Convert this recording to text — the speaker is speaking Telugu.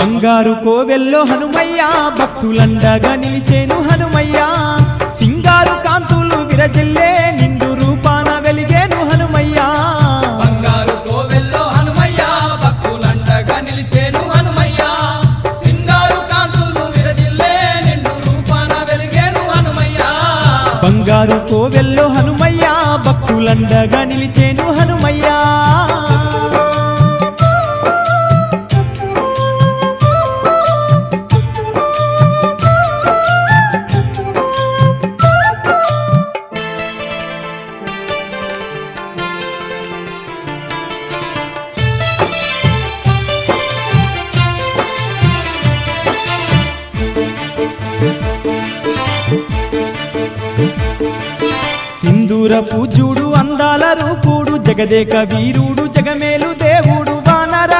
బంగారు కోవెల్లో హనుమయ్య భక్తులండగా నిలిచేను హనుమయ్య సింగారు కాంతులు విరజిల్లే నిండు రూపాన వెలిగేను హనుమయ్య బంగారు కోవెల్లో హనుమయ్య భక్తులండగా నిలిచేను హనుమయ్య సింగారు కాంతులు విరజిల్లే నిండు రూపాన వెలిగేను హనుమయ్య బంగారు కోవెల్లో హనుమయ్య భక్తులండగా నిలిచేను హనుమయ్య సింధూర పూజుడు అందాల రూపుడు జగదేక వీరుడు జగమేలు దేవుడు వానర